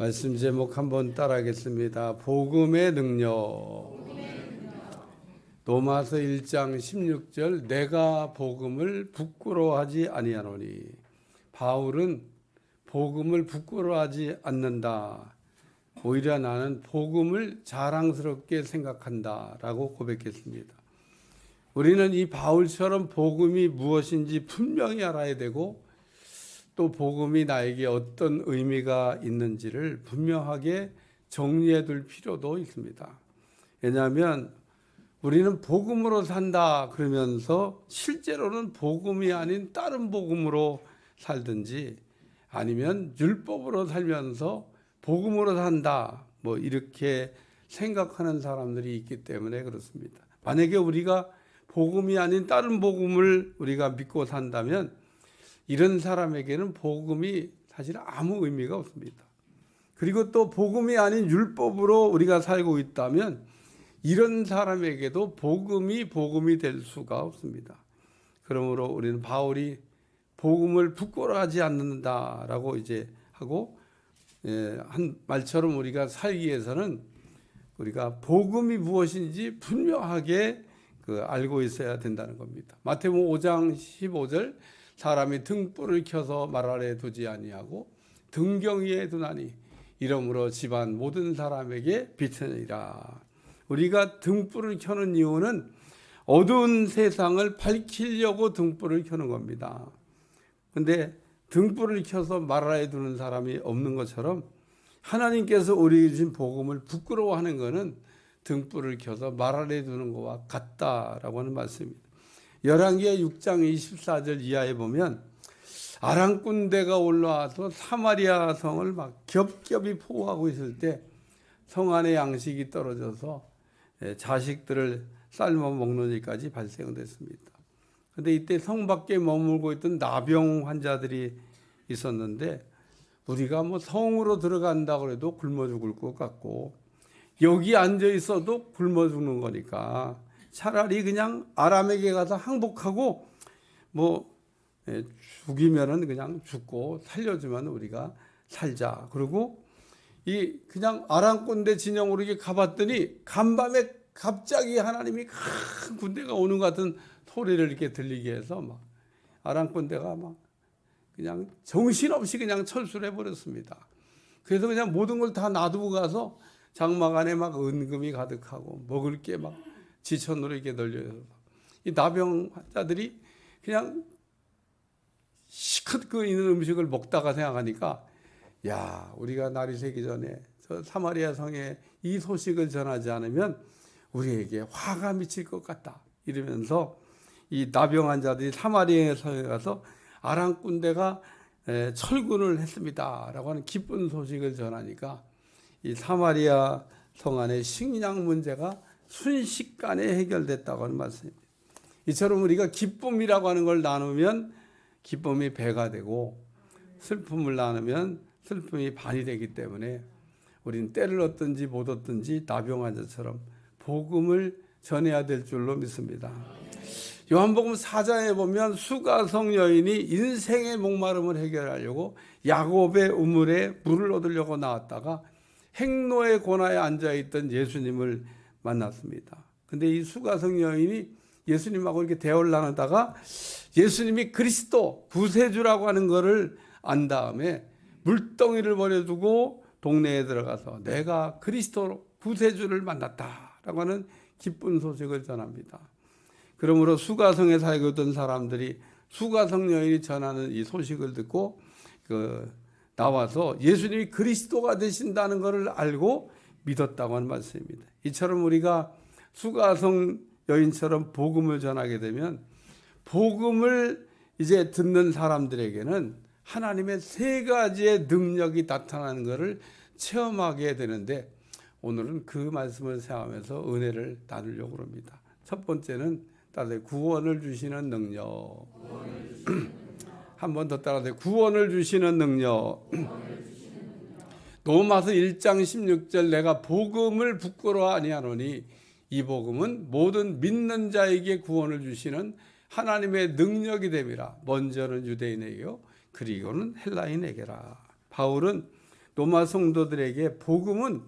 말씀 제목 한번 따라하겠습니다. 복음의 능력. 로마서 1장 16절 내가 복음을 부끄러워하지 아니하노니. 바울은 복음을 부끄러워하지 않는다. 오히려 나는 복음을 자랑스럽게 생각한다 라고 고백했습니다. 우리는 이 바울처럼 복음이 무엇인지 분명히 알아야 되고 또 복음이 나에게 어떤 의미가 있는지를 분명하게 정리해 둘 필요도 있습니다. 왜냐하면 우리는 복음으로 산다 그러면서 실제로는 복음이 아닌 다른 복음으로 살든지 아니면 율법으로 살면서 복음으로 산다 뭐 이렇게 생각하는 사람들이 있기 때문에 그렇습니다. 만약에 우리가 복음이 아닌 다른 복음을 우리가 믿고 산다면 이런 사람에게는 복음이 사실 아무 의미가 없습니다. 그리고 또 복음이 아닌 율법으로 우리가 살고 있다면 이런 사람에게도 복음이 될 수가 없습니다. 그러므로 우리는 바울이 복음을 부끄러워하지 않는다라고 이제 하고 한 말처럼 우리가 살기 위해서는 우리가 복음이 무엇인지 분명하게 알고 있어야 된다는 겁니다. 마태복음 5장 15절 사람이 등불을 켜서 말 아래 두지 아니하고 등경 위에 두나니 이러므로 집안 모든 사람에게 비치니라. 우리가 등불을 켜는 이유는 어두운 세상을 밝히려고 등불을 켜는 겁니다. 그런데 등불을 켜서 말 아래 두는 사람이 없는 것처럼 하나님께서 우리에게 주신 복음을 부끄러워하는 것은 등불을 켜서 말 아래 두는 것과 같다라고 하는 말씀입니다. 열왕기하 6장 24절 이하에 보면 아람 군대가 올라와서 사마리아 성을 막 겹겹이 포위하고 있을 때 성 안에 양식이 떨어져서 자식들을 삶아 먹는 일까지 발생됐습니다. 그런데 이때 성 밖에 머물고 있던 나병 환자들이 있었는데 우리가 뭐 성으로 들어간다고 해도 굶어 죽을 것 같고 여기 앉아 있어도 굶어 죽는 거니까 차라리 그냥 아람에게 가서 항복하고 뭐 죽이면은 그냥 죽고 살려주면 우리가 살자. 그리고 이 그냥 아람 군대 진영으로 이렇게 가봤더니 간밤에 갑자기 하나님이 큰 군대가 오는 것 같은 소리를 이렇게 들리게 해서 막 아람 군대가 막 그냥 정신없이 그냥 철수를 해버렸습니다. 그래서 그냥 모든 걸 다 놔두고 가서 장막 안에 막 은금이 가득하고 먹을 게 막 지천으로 이렇게 널려서 이 나병 환자들이 그냥 시컷 있는 음식을 먹다가 생각하니까 야 우리가 날이 새기 전에 저 사마리아 성에 이 소식을 전하지 않으면 우리에게 화가 미칠 것 같다 이러면서 이 나병 환자들이 사마리아 성에 가서 아람 군대가 철군을 했습니다라고 하는 기쁜 소식을 전하니까 이 사마리아 성 안에 식량 문제가 순식간에 해결됐다고 하는 말씀입니다. 이처럼 우리가 기쁨이라고 하는 걸 나누면 기쁨이 배가 되고 슬픔을 나누면 슬픔이 반이 되기 때문에 우리는 때를 얻든지 못 얻든지 나병 환자처럼 복음을 전해야 될 줄로 믿습니다. 요한복음 4장에 보면 수가성 여인이 인생의 목마름을 해결하려고 야곱의 우물에 물을 얻으려고 나왔다가 행로의 고나에 앉아있던 예수님을 만났습니다. 근데 이 수가성 여인이 예수님하고 이렇게 대화를 나누다가 예수님이 그리스도 구세주라고 하는 것을 안 다음에 물덩이를 버려두고 동네에 들어가서 내가 그리스도 구세주를 만났다라고 하는 기쁜 소식을 전합니다. 그러므로 수가성에 살고 있던 사람들이 수가성 여인이 전하는 이 소식을 듣고 나와서 예수님이 그리스도가 되신다는 것을 알고 믿었다고 하는 말씀입니다. 이처럼 우리가 수가성 여인처럼 복음을 전하게 되면 복음을 이제 듣는 사람들에게는 하나님의 세 가지의 능력이 나타나는 것을 체험하게 되는데 오늘은 그 말씀을 생각하면서 은혜를 나누려고 합니다. 첫 번째는 따라서 구원을 주시는 능력. 한 번 더 따라서 구원을 주시는 능력. 로마서 1장 16절 내가 복음을 부끄러워 아니하노니 이 복음은 모든 믿는 자에게 구원을 주시는 하나님의 능력이 됨이라. 먼저는 유대인에게요 그리고는 헬라인에게라. 바울은 로마 성도들에게 복음은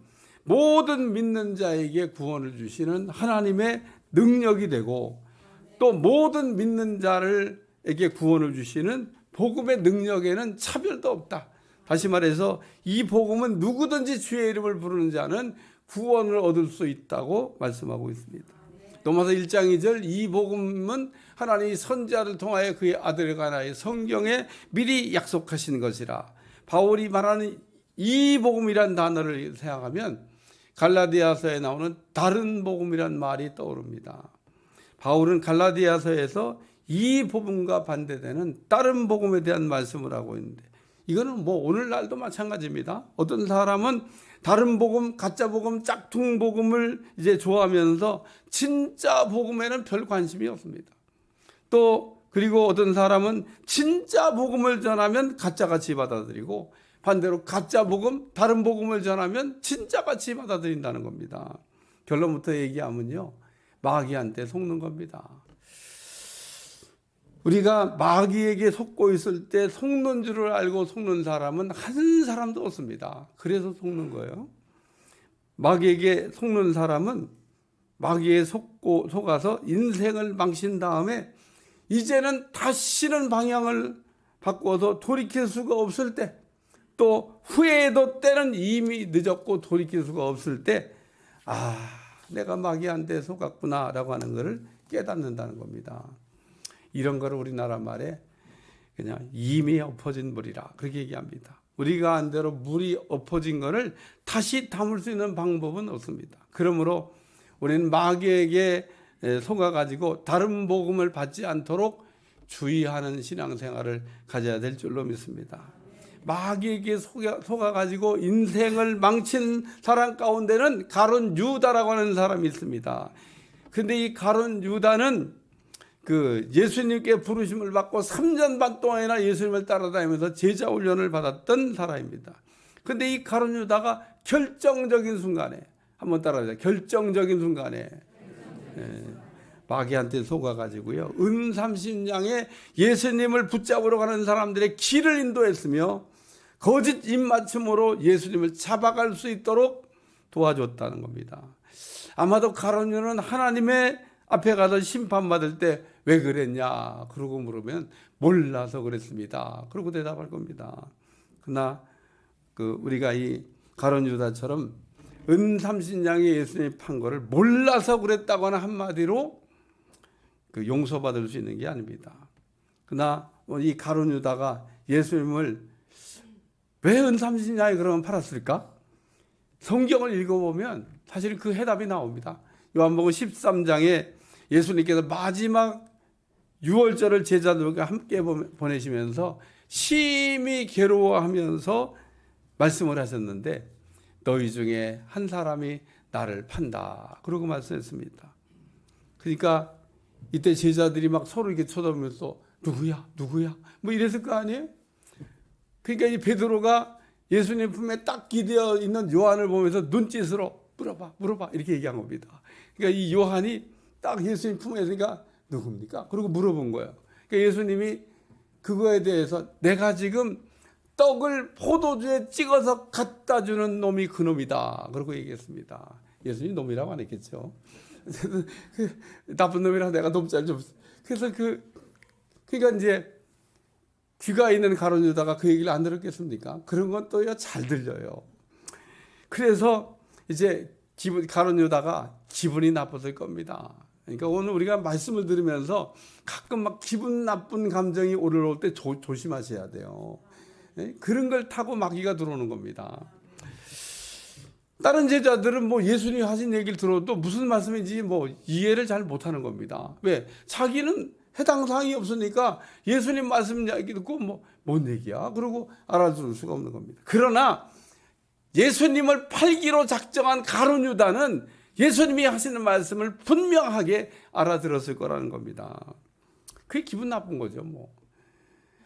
모든 믿는 자에게 구원을 주시는 하나님의 능력이 되고, 또 모든 믿는 자에게 구원을 주시는 복음의 능력에는 차별도 없다. 다시 말해서 이 복음은 누구든지 주의 이름을 부르는 자는 구원을 얻을 수 있다고 말씀하고 있습니다. 로마서 1장 2절, 이 복음은 하나님이 선지자를 통하여 그의 아들에 관하여 성경에 미리 약속하신 것이라. 바울이 말하는 이 복음이란 단어를 생각하면 갈라디아서에 나오는 다른 복음이란 말이 떠오릅니다. 바울은 갈라디아서에서 이 복음과 반대되는 다른 복음에 대한 말씀을 하고 있는데, 이거는 뭐 오늘날도 마찬가지입니다. 어떤 사람은 다른 복음, 가짜 복음, 짝퉁 복음을 이제 좋아하면서 진짜 복음에는 별 관심이 없습니다. 또 그리고 어떤 사람은 진짜 복음을 전하면 가짜같이 받아들이고, 반대로 가짜 복음, 다른 복음을 전하면 진짜같이 받아들인다는 겁니다. 결론부터 얘기하면요, 마귀한테 속는 겁니다. 우리가 마귀에게 속고 있을 때 속는 줄을 알고 속는 사람은 한 사람도 없습니다. 그래서 속는 거예요. 마귀에게 속는 사람은 마귀에 속아서 인생을 망친 다음에 이제는 다시는 방향을 바꿔서 돌이킬 수가 없을 때, 또 후회해도 때는 이미 늦었고 돌이킬 수가 없을 때, 내가 마귀한테 속았구나 라고 하는 것을 깨닫는다는 겁니다. 이런 거를 우리나라 말에 그냥 이미 엎어진 물이라 그렇게 얘기합니다. 우리가 한 대로 물이 엎어진 것을 다시 담을 수 있는 방법은 없습니다. 그러므로 우리는 마귀에게 속아가지고 다른 복음을 받지 않도록 주의하는 신앙생활을 가져야 될 줄로 믿습니다. 마귀에게 속아가지고 인생을 망친 사람 가운데는 가룟 유다라고 하는 사람이 있습니다. 근데 이 가룟 유다는 예수님께 부르심을 받고 3년 반 동안이나 예수님을 따라다니면서 제자 훈련을 받았던 사람입니다. 근데 이 가룟 유다가 결정적인 순간에, 한번 따라하자, 결정적인 순간에 마귀한테 속아가지고요, 은 30냥에 예수님을 붙잡으러 가는 사람들의 길을 인도했으며 거짓 입맞춤으로 예수님을 잡아갈 수 있도록 도와줬다는 겁니다. 아마도 가룟 유다는 하나님의 앞에 가서 심판받을 때 왜 그랬냐 그러고 물으면 몰라서 그랬습니다 그러고 대답할 겁니다. 그러나 우리가 이 가룟 유다처럼 은 30냥에 예수님이 판 거를 몰라서 그랬다고 하는 한마디로 용서받을 수 있는 게 아닙니다. 그러나 이 가룟 유다가 예수님을 왜 은 30냥에 그러면 팔았을까? 성경을 읽어보면 사실 그 해답이 나옵니다. 요한복음 13장에 예수님께서 마지막 유월절을 제자들과 함께 보내시면서 심히 괴로워하면서 말씀을 하셨는데, 너희 중에 한 사람이 나를 판다 그러고 말씀했습니다. 그러니까 이때 제자들이 막 서로 이렇게 쳐다보면서 누구야 뭐 이랬을 거 아니에요? 그러니까 이 베드로가 예수님 품에 딱 기대어 있는 요한을 보면서 눈짓으로 물어봐 이렇게 얘기한 겁니다. 그러니까 이 요한이 딱 예수님 품에 있으니까 누굽니까? 그리고 물어본 거예요. 그러니까 예수님이 그거에 대해서 내가 지금 떡을 포도주에 찍어서 갖다 주는 놈이 그 놈이다 그러고 얘기했습니다. 예수님이 놈이라고 안 했겠죠. 나쁜 놈이라 내가 놈잘 좀. 그래서 그러니까 이제 귀가 있는 가룟 유다가 그 얘기를 안 들었겠습니까? 그런 건 또 잘 들려요. 그래서 이제 가룟 유다가 기분이 나빴을 겁니다. 그러니까 오늘 우리가 말씀을 들으면서 가끔 막 기분 나쁜 감정이 올라올 때 조심하셔야 돼요. 그런 걸 타고 마귀가 들어오는 겁니다. 다른 제자들은 뭐 예수님이 하신 얘기를 들어도 무슨 말씀인지 뭐 이해를 잘 못하는 겁니다. 왜? 자기는 해당 사항이 없으니까 예수님 말씀 얘기 듣고 뭔 얘기야? 그러고 알아들을 수가 없는 겁니다. 그러나 예수님을 팔기로 작정한 가룟 유다는 예수님이 하시는 말씀을 분명하게 알아들었을 거라는 겁니다. 그게 기분 나쁜 거죠.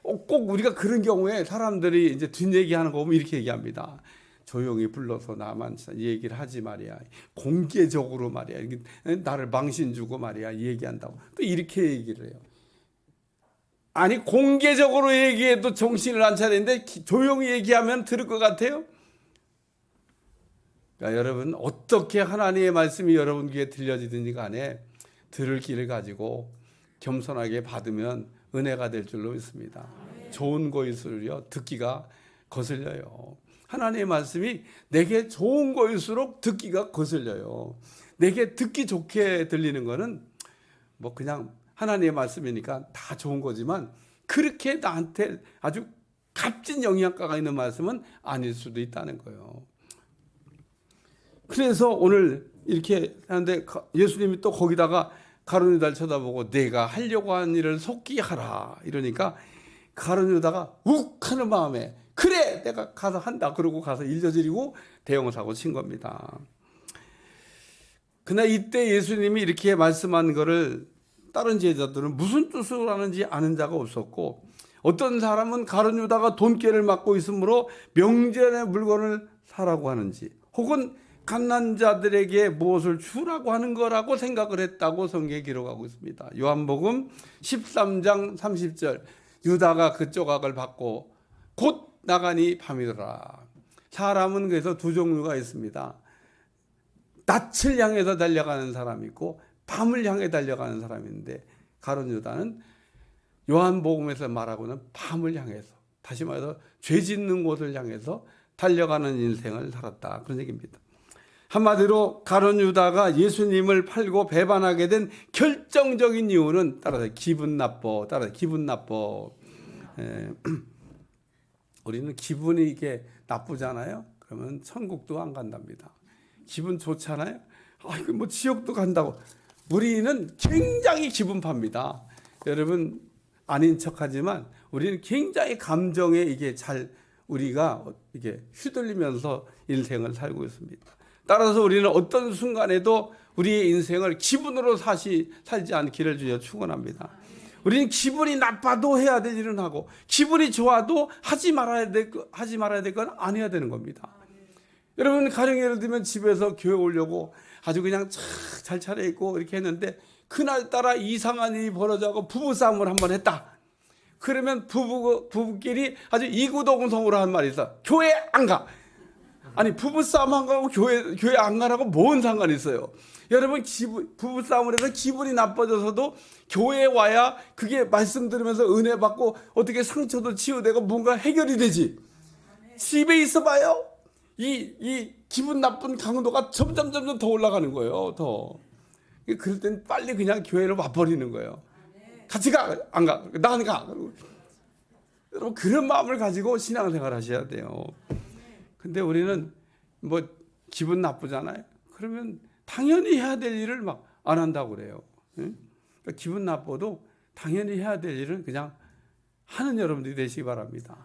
꼭 우리가 그런 경우에 사람들이 이제 뒷얘기하는 거 보면 이렇게 얘기합니다. 조용히 불러서 나만 얘기를 하지 말이야. 공개적으로 말이야. 나를 망신 주고 말이야. 얘기한다고. 또 이렇게 얘기를 해요. 아니 공개적으로 얘기해도 정신을 안 차리는데 조용히 얘기하면 들을 것 같아요? 그러니까 여러분 어떻게 하나님의 말씀이 여러분 귀에 들려지든지 간에 들을 길을 가지고 겸손하게 받으면 은혜가 될 줄로 믿습니다. 좋은 거일수록요 듣기가 거슬려요. 하나님의 말씀이 내게 좋은 거일수록 듣기가 거슬려요. 내게 듣기 좋게 들리는 거는 뭐 그냥 하나님의 말씀이니까 다 좋은 거지만 그렇게 나한테 아주 값진 영향가가 있는 말씀은 아닐 수도 있다는 거예요. 그래서 오늘 이렇게 하는데 예수님이 또 거기다가 가룟 유다를 쳐다보고 내가 하려고 한 일을 속히 하라 이러니까 가룟 유다가 욱 하는 마음에 그래 내가 가서 한다 그러고 가서 일저지르고 대형사고 친 겁니다. 그러나 이때 예수님이 이렇게 말씀한 거를 다른 제자들은 무슨 뜻으로 하는지 아는 자가 없었고 어떤 사람은 가룟 유다가 돈깨를 맞고 있으므로 명절의 물건을 사라고 하는지 혹은 갓난 자들에게 무엇을 주라고 하는 거라고 생각을 했다고 성경에 기록하고 있습니다. 요한복음 13장 30절 유다가 그 조각을 받고 곧 나가니 밤이더라. 사람은 그래서 두 종류가 있습니다. 낯을 향해서 달려가는 사람이 있고 밤을 향해 달려가는 사람이 있는데 가룟 유다는 요한복음에서 말하고는 밤을 향해서 다시 말해서 죄 짓는 곳을 향해서 달려가는 인생을 살았다 그런 얘기입니다. 한마디로 가룟 유다가 예수님을 팔고 배반하게 된 결정적인 이유는 따라서 기분 나빠. 우리는 기분이 이게 나쁘잖아요. 그러면 천국도 안 간답니다. 기분 좋잖아요. 이거 뭐 지옥도 간다고. 우리는 굉장히 기분파입니다. 여러분 아닌 척하지만 우리는 굉장히 감정에 이게 우리가 이게 휘둘리면서 인생을 살고 있습니다. 따라서 우리는 어떤 순간에도 우리의 인생을 기분으로 살지 않기를 주여 축원합니다. 우리는 기분이 나빠도 해야 될 일은 하고 기분이 좋아도 하지 말아야 될 건 안 해야 되는 겁니다. 여러분 가령 예를 들면 집에서 교회 오려고 아주 그냥 잘 차려입고 이렇게 했는데 그날따라 이상한 일이 벌어져서 부부싸움을 한번 했다. 그러면 부부끼리 아주 이구동성으로 한 말이 있어. 교회 안 가. 아니 부부싸움 안 가고 교회 안 가라고 뭔 상관이 있어요. 여러분 부부싸움을 해서 기분이 나빠져서도 교회에 와야 그게 말씀 들으면서 은혜 받고 어떻게 상처도 치유되고 뭔가 해결이 되지. 집에 있어 봐요. 이 기분 나쁜 강도가 점점 더 올라가는 거예요. 더. 그럴 땐 빨리 그냥 교회를 와버리는 거예요. 같이 가, 안 가, 나는 가. 여러분 그런 마음을 가지고 신앙생활 하셔야 돼요. 근데 우리는 뭐 기분 나쁘잖아요. 그러면 당연히 해야 될 일을 막 안 한다고 그래요. 그러니까 기분 나빠도 당연히 해야 될 일은 그냥 하는 여러분들이 되시기 바랍니다.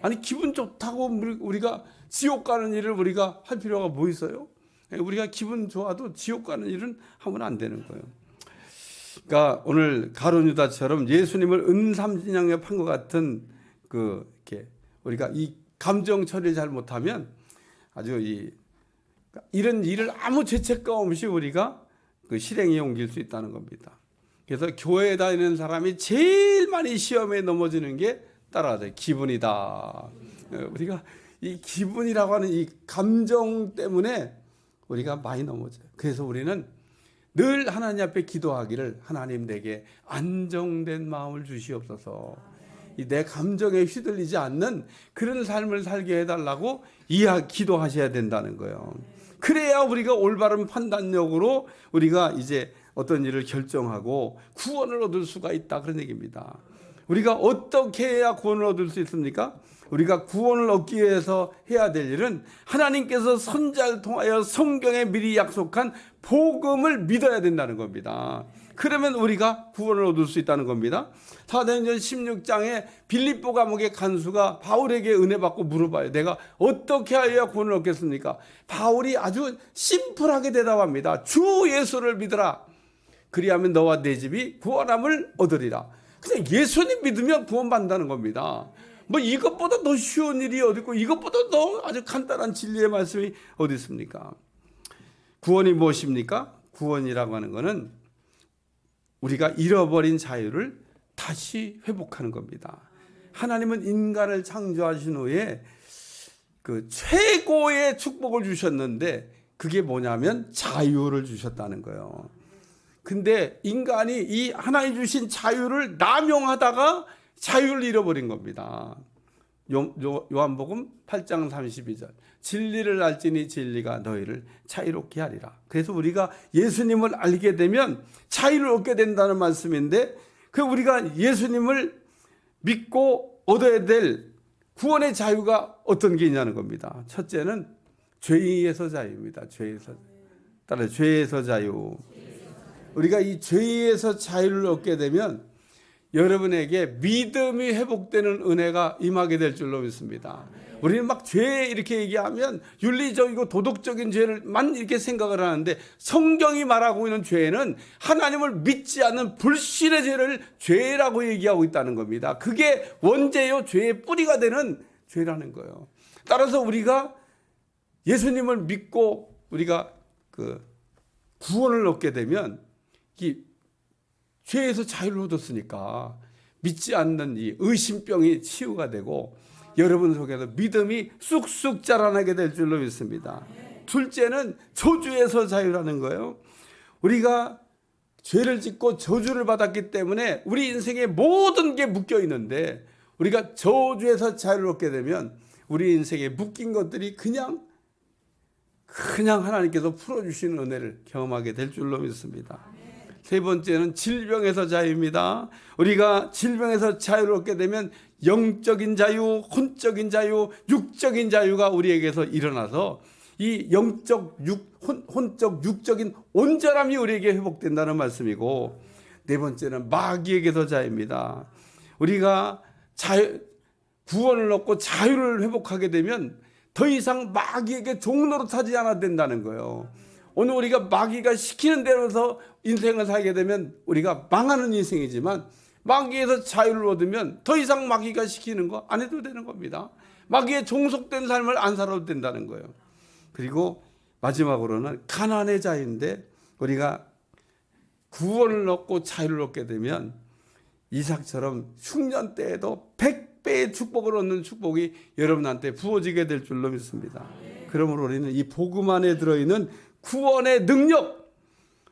아니 기분 좋다고 우리가 지옥 가는 일을 우리가 할 필요가 뭐 있어요? 우리가 기분 좋아도 지옥 가는 일은 하면 안 되는 거예요. 그러니까 오늘 가룟 유다처럼 예수님을 은삼진양에 판 것 같은 이렇게 우리가 이 감정 처리를 잘 못하면 아주 이런 일을 아무 죄책감 없이 우리가 실행에 옮길 수 있다는 겁니다. 그래서 교회에 다니는 사람이 제일 많이 시험에 넘어지는 게 따라서 기분이다. 우리가 이 기분이라고 하는 이 감정 때문에 우리가 많이 넘어져요. 그래서 우리는 늘 하나님 앞에 기도하기를 하나님 내게 안정된 마음을 주시옵소서. 내 감정에 휘둘리지 않는 그런 삶을 살게 해달라고 기도하셔야 된다는 거예요. 그래야 우리가 올바른 판단력으로 우리가 이제 어떤 일을 결정하고 구원을 얻을 수가 있다 그런 얘기입니다. 우리가 어떻게 해야 구원을 얻을 수 있습니까? 우리가 구원을 얻기 위해서 해야 될 일은 하나님께서 선지자를 통하여 성경에 미리 약속한 복음을 믿어야 된다는 겁니다. 그러면 우리가 구원을 얻을 수 있다는 겁니다. 사도행전 16장에 빌립보 감옥의 간수가 바울에게 은혜 받고 물어봐요. 내가 어떻게 하여야 구원을 얻겠습니까? 바울이 아주 심플하게 대답합니다. 주 예수를 믿으라. 그리하면 너와 내 집이 구원함을 얻으리라. 그냥 예수님 믿으면 구원받는다는 겁니다. 뭐 이것보다 더 쉬운 일이 어디 있고 이것보다 더 아주 간단한 진리의 말씀이 어디 있습니까? 구원이 무엇입니까? 구원이라고 하는 것은 우리가 잃어버린 자유를 다시 회복하는 겁니다. 하나님은 인간을 창조하신 후에 그 최고의 축복을 주셨는데 그게 뭐냐면 자유를 주셨다는 거예요. 근데 인간이 이 하나님 주신 자유를 남용하다가 자유를 잃어버린 겁니다. 요한복음 8장 32절. 진리를 알지니 진리가 너희를 자유롭게 하리라. 그래서 우리가 예수님을 알게 되면 자유를 얻게 된다는 말씀인데, 그 우리가 예수님을 믿고 얻어야 될 구원의 자유가 어떤 게 있냐는 겁니다. 첫째는 죄에서 자유입니다. 죄에서. 따라 죄에서 자유. 우리가 이 죄에서 자유를 얻게 되면 여러분에게 믿음이 회복되는 은혜가 임하게 될 줄로 믿습니다. 우리는 막 죄 이렇게 얘기하면 윤리적이고 도덕적인 죄를만 이렇게 생각을 하는데, 성경이 말하고 있는 죄는 하나님을 믿지 않는 불신의 죄를 죄라고 얘기하고 있다는 겁니다. 그게 원죄요, 죄의 뿌리가 되는 죄라는 거예요. 따라서 우리가 예수님을 믿고 우리가 그 구원을 얻게 되면 이 죄에서 자유를 얻었으니까 믿지 않는 이 의심병이 치유가 되고 여러분 속에서 믿음이 쑥쑥 자라나게 될 줄로 믿습니다. 둘째는 저주에서 자유라는 거예요. 우리가 죄를 짓고 저주를 받았기 때문에 우리 인생의 모든 게 묶여 있는데, 우리가 저주에서 자유를 얻게 되면 우리 인생에 묶인 것들이 그냥 하나님께서 풀어주시는 은혜를 경험하게 될 줄로 믿습니다. 세 번째는 질병에서 자유입니다. 우리가 질병에서 자유를 얻게 되면 영적인 자유, 혼적인 자유, 육적인 자유가 우리에게서 일어나서 이 영적, 혼적, 육적인 온전함이 우리에게 회복된다는 말씀이고, 네 번째는 마귀에게서 자유입니다. 우리가 구원을 얻고 자유를 회복하게 되면 더 이상 마귀에게 종노릇하지 않아도 된다는 거예요. 오늘 우리가 마귀가 시키는 대로서 인생을 살게 되면 우리가 망하는 인생이지만, 마귀에서 자유를 얻으면 더 이상 마귀가 시키는 거 안 해도 되는 겁니다. 마귀에 종속된 삶을 안 살아도 된다는 거예요. 그리고 마지막으로는 가난의 자유인데, 우리가 구원을 얻고 자유를 얻게 되면 이삭처럼 흉년 때에도 100배의 축복을 얻는 축복이 여러분한테 부어지게 될 줄로 믿습니다. 그러므로 우리는 이 복음 안에 들어있는 구원의 능력을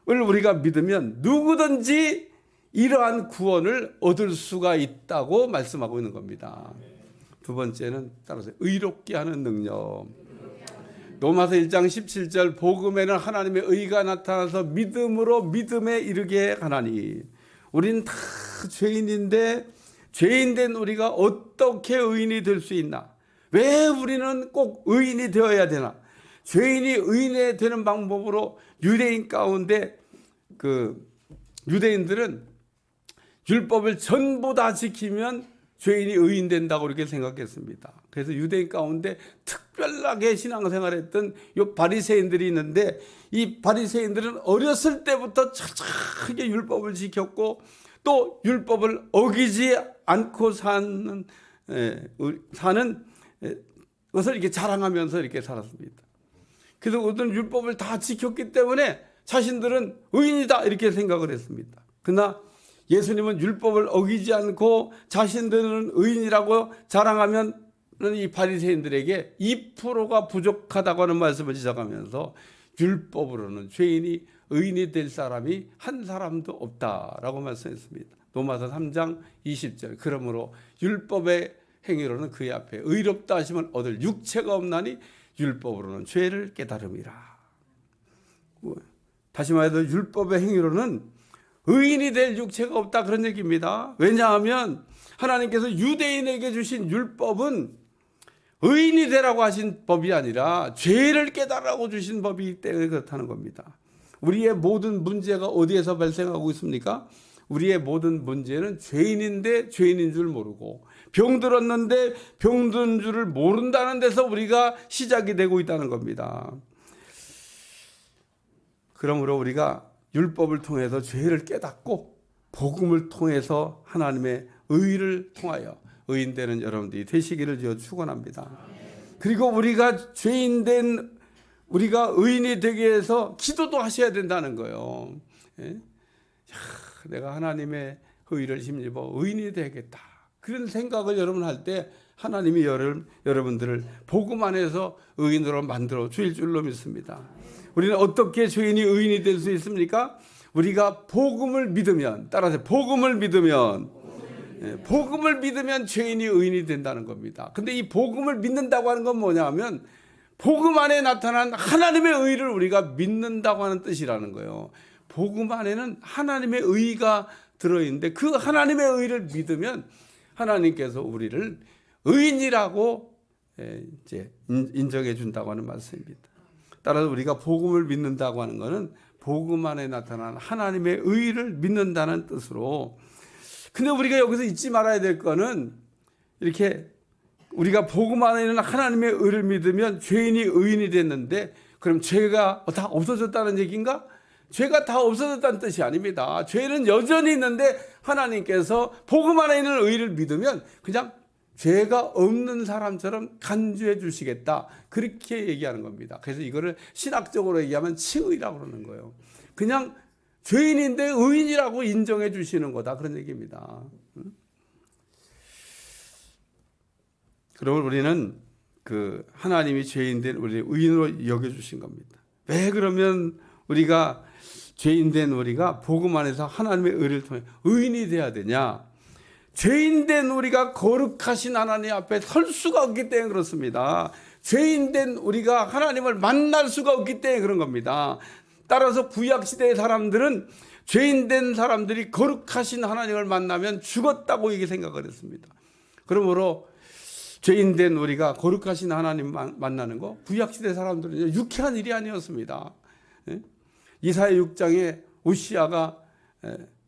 우리가 믿으면 누구든지 이러한 구원을 얻을 수가 있다고 말씀하고 있는 겁니다. 두 번째는 따라서 의롭게 하는 능력. 로마서 1장 17절, 복음에는 하나님의 의가 나타나서 믿음으로 믿음에 이르게 하나니. 우리는 다 죄인인데, 죄인된 우리가 어떻게 의인이 될 수 있나? 왜 우리는 꼭 의인이 되어야 되나? 죄인이 의인이 되는 방법으로 유대인 가운데 유대인들은 율법을 전부 다 지키면 죄인이 의인 된다고 그렇게 생각했습니다. 그래서 유대인 가운데 특별하게 신앙생활했던 이 바리새인들이 있는데, 이 바리새인들은 어렸을 때부터 철저하게 율법을 지켰고 또 율법을 어기지 않고 사는 것을 이렇게 자랑하면서 이렇게 살았습니다. 그래서 그들은 율법을 다 지켰기 때문에 자신들은 의인이다 이렇게 생각을 했습니다. 그러나 예수님은 율법을 어기지 않고 자신들은 의인이라고 자랑하면 이 바리새인들에게 2%가 부족하다고 하는 말씀을 지적하면서 율법으로는 죄인이 의인이 될 사람이 한 사람도 없다라고 말씀했습니다. 로마서 3장 20절. 그러므로 율법의 행위로는 그의 앞에 의롭다 하심을 얻을 육체가 없나니 율법으로는 죄를 깨달음이라. 다시 말해서 율법의 행위로는 의인이 될 육체가 없다, 그런 얘기입니다. 왜냐하면 하나님께서 유대인에게 주신 율법은 의인이 되라고 하신 법이 아니라 죄를 깨달으라고 주신 법이기 때문에 그렇다는 겁니다. 우리의 모든 문제가 어디에서 발생하고 있습니까? 우리의 모든 문제는 죄인인데 죄인인 줄 모르고, 병들었는데 병든 줄을 모른다는 데서 우리가 시작이 되고 있다는 겁니다. 그러므로 우리가 율법을 통해서 죄를 깨닫고 복음을 통해서 하나님의 의를 통하여 의인 되는 여러분들이 되시기를 주여 축원합니다. 그리고 우리가 죄인된 우리가 의인이 되기 위해서 기도도 하셔야 된다는 거예요. 내가 하나님의 의를 힘입어 의인이 되겠다, 그런 생각을 여러분 할 때 하나님이 여러분들을 복음 안에서 의인으로 만들어 주실 줄로 믿습니다. 우리는 어떻게 죄인이 의인이 될 수 있습니까? 우리가 복음을 믿으면, 따라서 복음을 믿으면 죄인이 의인이 된다는 겁니다. 근데 이 복음을 믿는다고 하는 건 뭐냐면 복음 안에 나타난 하나님의 의를 우리가 믿는다고 하는 뜻이라는 거예요. 복음 안에는 하나님의 의가 들어있는데 그 하나님의 의를 믿으면 하나님께서 우리를 의인이라고 이제 인정해 준다고 하는 말씀입니다. 따라서 우리가 복음을 믿는다고 하는 것은 복음 안에 나타난 하나님의 의를 믿는다는 뜻으로. 근데 우리가 여기서 잊지 말아야 될 거는 이렇게 우리가 복음 안에 있는 하나님의 의를 믿으면 죄인이 의인이 됐는데 그럼 죄가 다 없어졌다는 얘기인가? 죄가 다 없어졌다는 뜻이 아닙니다. 죄는 여전히 있는데 하나님께서 복음 안에 있는 의를 믿으면 그냥 죄가 없는 사람처럼 간주해 주시겠다. 그렇게 얘기하는 겁니다. 그래서 이거를 신학적으로 얘기하면 칭의라고 그러는 거예요. 그냥 죄인인데 의인이라고 인정해 주시는 거다. 그런 얘기입니다. 그러면 우리는 그 하나님이 죄인된 우리 의인으로 여겨주신 겁니다. 왜 그러면 우리가 죄인된 우리가 복음 안에서 하나님의 의를 통해 의인이 돼야 되냐? 죄인된 우리가 거룩하신 하나님 앞에 설 수가 없기 때문에 그렇습니다. 죄인된 우리가 하나님을 만날 수가 없기 때문에 그런 겁니다. 따라서 구약시대의 사람들은 죄인된 사람들이 거룩하신 하나님을 만나면 죽었다고 이게 생각을 했습니다. 그러므로 죄인된 우리가 거룩하신 하나님 만나는 거 구약시대 사람들은 유쾌한 일이 아니었습니다. 이사야 6장에 우시아가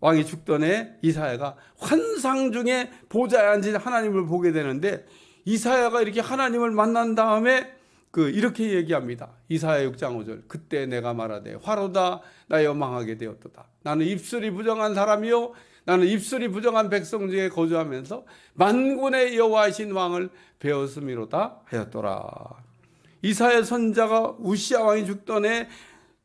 왕이 죽던 해 이사야가 환상 중에 보좌에 앉은 하나님을 보게 되는데 이사야가 이렇게 하나님을 만난 다음에 이렇게 얘기합니다. 이사야 6장 5절 그때 내가 말하되 화로다 나여 망하게 되었도다. 나는 입술이 부정한 사람이요 나는 입술이 부정한 백성 중에 거주하면서 만군의 여호와이신 왕을 배웠음이로다 하였더라. 이사야 선자가 우시아 왕이 죽던 해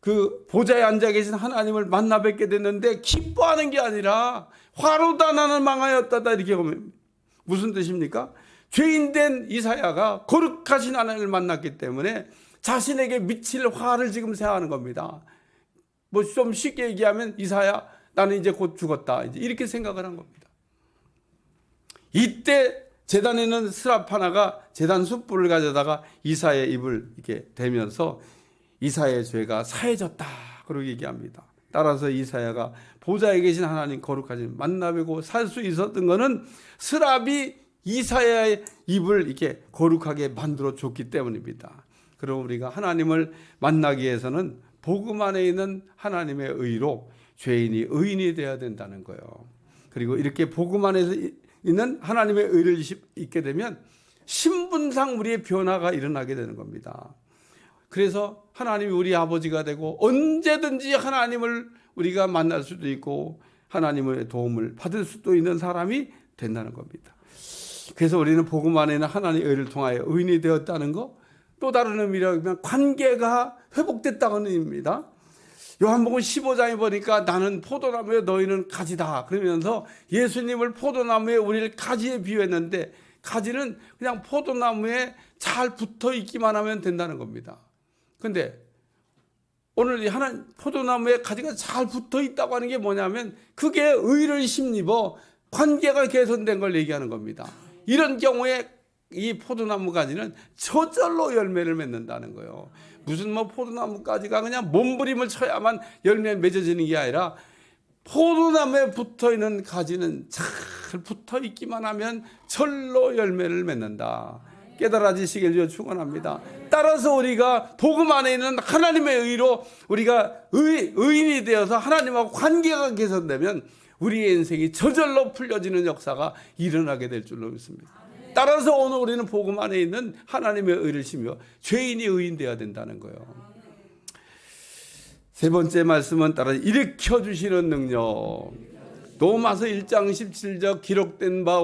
그 보좌에 앉아 계신 하나님을 만나 뵙게 됐는데 기뻐하는 게 아니라 화로다 나는 망하였다다 이렇게 보면 무슨 뜻입니까? 죄인된 이사야가 거룩하신 하나님을 만났기 때문에 자신에게 미칠 화를 지금 생각하는 겁니다. 뭐 좀 쉽게 얘기하면 이사야 나는 이제 곧 죽었다 이렇게 생각을 한 겁니다. 이때 제단에는 스랍 하나가 제단 숯불을 가져다가 이사야의 입을 이렇게 대면서 이사야의 죄가 사해졌다 그렇게 얘기합니다. 따라서 이사야가 보좌에 계신 하나님 거룩하신 만나뵈고 살 수 있었던 것은 스랍이 이사야의 입을 이렇게 거룩하게 만들어 줬기 때문입니다. 그럼 우리가 하나님을 만나기 위해서는 복음 안에 있는 하나님의 의로 죄인이 의인이 되어야 된다는 거예요. 그리고 이렇게 복음 안에서 있는 하나님의 의를 잊게 되면 신분상 우리의 변화가 일어나게 되는 겁니다. 그래서 하나님이 우리 아버지가 되고 언제든지 하나님을 우리가 만날 수도 있고 하나님의 도움을 받을 수도 있는 사람이 된다는 겁니다. 그래서 우리는 복음 안에는 하나님의 의를 통하여 의인이 되었다는 거, 또 다른 의미라면 관계가 회복됐다는 의미입니다. 요한복음 15장에 보니까 나는 포도나무에 너희는 가지다 그러면서 예수님을 포도나무에 우리를 가지에 비유했는데 가지는 그냥 포도나무에 잘 붙어 있기만 하면 된다는 겁니다. 근데 오늘 이 포도나무에 가지가 잘 붙어 있다고 하는 게 뭐냐면 그게 의를 힘입어 관계가 개선된 걸 얘기하는 겁니다. 이런 경우에 이 포도나무 가지는 저절로 열매를 맺는다는 거예요. 무슨 포도나무 가지가 그냥 몸부림을 쳐야만 열매 맺어지는 게 아니라 포도나무에 붙어 있는 가지는 잘 붙어 있기만 하면 절로 열매를 맺는다. 깨달아지시길 축원합니다. 따라서 우리가 복음 안에 있는 하나님의 의로 우리가 의인이 되어서 하나님하고 관계가 개선되면 우리의 인생이 저절로 풀려지는 역사가 일어나게 될 줄로 믿습니다. 따라서 오늘 우리는 복음 안에 있는 하나님의 의를 심어 죄인이 의인 되어야 된다는 거예요. 세 번째 말씀은 따라 일으켜 주시는 능력. 로마서 1장 17절 기록된 바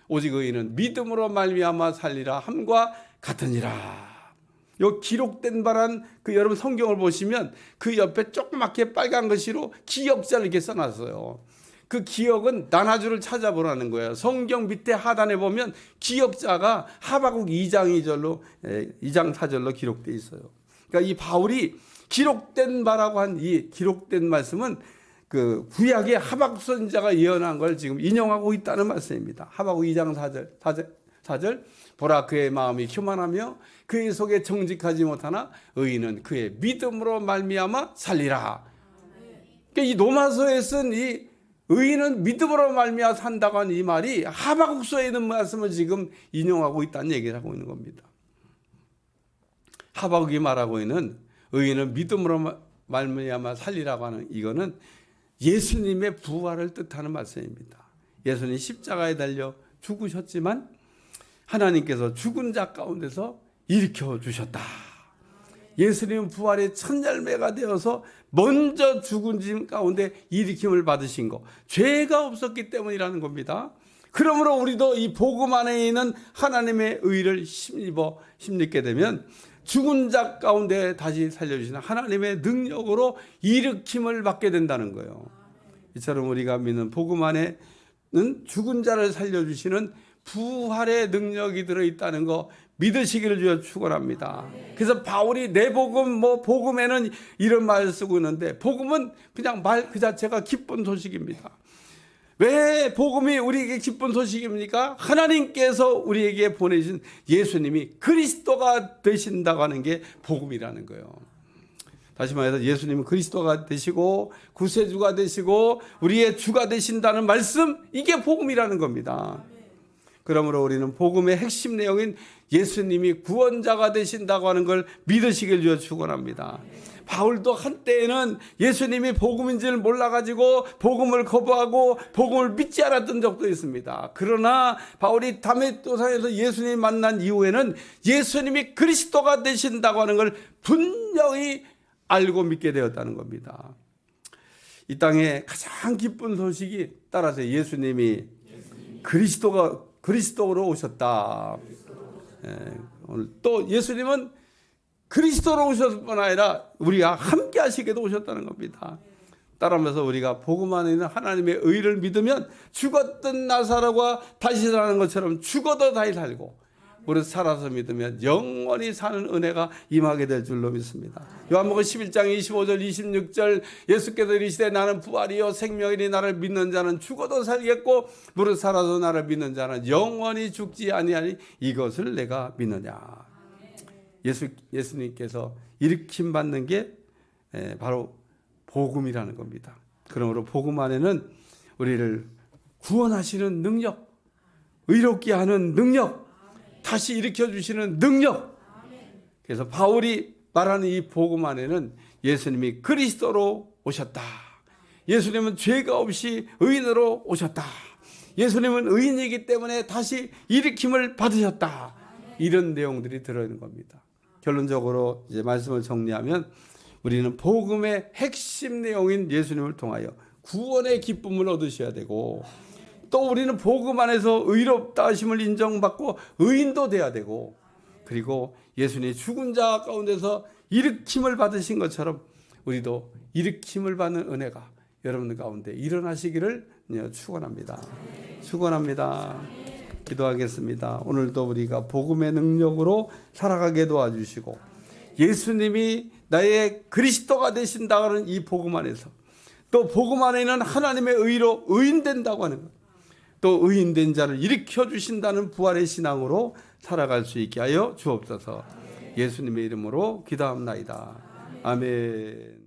오직 의인은 믿음으로 말미암아 살리라 함과 같으니라. 요 기록된 바란 여러분 성경을 보시면 그 옆에 조그맣게 빨간 글씨로 기억자를 이렇게 써놨어요. 그 기억은 나나주를 찾아보라는 거예요. 성경 밑에 하단에 보면 기억자가 하박국 2장 4절로 기록되어 있어요. 그러니까 이 바울이 기록된 바라고 한 이 기록된 말씀은 그 구약의 하박국 선지자가 예언한 걸 지금 인용하고 있다는 말씀입니다. 하박국 2장 4절 보라 그의 마음이 교만하며 그의 속에 정직하지 못하나 의인은 그의 믿음으로 말미암아 살리라. 그러니까 이 로마서에 쓴 이 의인은 믿음으로 말미암아 산다고 하는 이 말이 하박국서에 있는 말씀을 지금 인용하고 있다는 얘기를 하고 있는 겁니다. 하박국이 말하고 있는 의인은 믿음으로 말미암아 살리라고 하는 이거는 예수님의 부활을 뜻하는 말씀입니다. 예수님이 십자가에 달려 죽으셨지만 하나님께서 죽은 자 가운데서 일으켜 주셨다. 예수님은 부활의 첫 열매가 되어서 먼저 죽은 자 가운데 일으킴을 받으신 것, 죄가 없었기 때문이라는 겁니다. 그러므로 우리도 이 복음 안에 있는 하나님의 의를 힘입게 되면 죽은 자 가운데 다시 살려주시는 하나님의 능력으로 일으킴을 받게 된다는 거예요. 이처럼 우리가 믿는 복음 안에는 죽은 자를 살려주시는 부활의 능력이 들어있다는 거 믿으시기를 주여 축원합니다. 그래서 바울이 내 복음 복음에는 이런 말을 쓰고 있는데 복음은 그냥 말 그 자체가 기쁜 소식입니다. 왜 복음이 우리에게 기쁜 소식입니까? 하나님께서 우리에게 보내신 예수님이 그리스도가 되신다고 하는 게 복음이라는 거예요. 다시 말해서 예수님은 그리스도가 되시고 구세주가 되시고 우리의 주가 되신다는 말씀, 이게 복음이라는 겁니다. 그러므로 우리는 복음의 핵심 내용인 예수님이 구원자가 되신다고 하는 걸 믿으시길 주여 축원합니다. 바울도 한때에는 예수님이 복음인지를 몰라가지고 복음을 거부하고 복음을 믿지 않았던 적도 있습니다. 그러나 바울이 다메섹도상에서 예수님 만난 이후에는 예수님이 그리스도가 되신다고 하는 걸 분명히 알고 믿게 되었다는 겁니다. 이 땅에 가장 기쁜 소식이 따라서 예수님이 그리스도로 오셨다. 오늘 또 예수님은 그리스도로 오셨을 뿐 아니라 우리가 함께 하시게도 오셨다는 겁니다. 따라하면서 우리가 복음 안에 있는 하나님의 의를 믿으면 죽었던 나사로가 다시 사는 것처럼 죽어도 다시 살고 무릇 살아서 믿으면 영원히 사는 은혜가 임하게 될 줄로 믿습니다. 요한복음 11장 25절 26절 예수께서 이르시되 나는 부활이요 생명이니 나를 믿는 자는 죽어도 살겠고 무릇 살아서 나를 믿는 자는 영원히 죽지 아니하니 이것을 내가 믿느냐. 예수님께서 일으킴 받는 게 바로 복음이라는 겁니다. 그러므로 복음 안에는 우리를 구원하시는 능력, 의롭게 하는 능력, 다시 일으켜 주시는 능력. 그래서 바울이 말하는 이 복음 안에는 예수님이 그리스도로 오셨다. 예수님은 죄가 없이 의인으로 오셨다. 예수님은 의인이기 때문에 다시 일으킴을 받으셨다. 이런 내용들이 들어있는 겁니다. 결론적으로 이제 말씀을 정리하면 우리는 복음의 핵심 내용인 예수님을 통하여 구원의 기쁨을 얻으셔야 되고 또 우리는 복음 안에서 의롭다 하심을 인정받고 의인도 돼야 되고 그리고 예수님이 죽은 자 가운데서 일으킴을 받으신 것처럼 우리도 일으킴을 받는 은혜가 여러분들 가운데 일어나시기를 축원합니다. 축원합니다. 기도하겠습니다. 오늘도 우리가 복음의 능력으로 살아가게 도와주시고 예수님이 나의 그리스도가 되신다는 이 복음 안에서 또 복음 안에는 하나님의 의로 의인된다고 하는 것, 또 의인된 자를 일으켜 주신다는 부활의 신앙으로 살아갈 수 있게 하여 주옵소서. 예수님의 이름으로 기도합나이다. 아멘.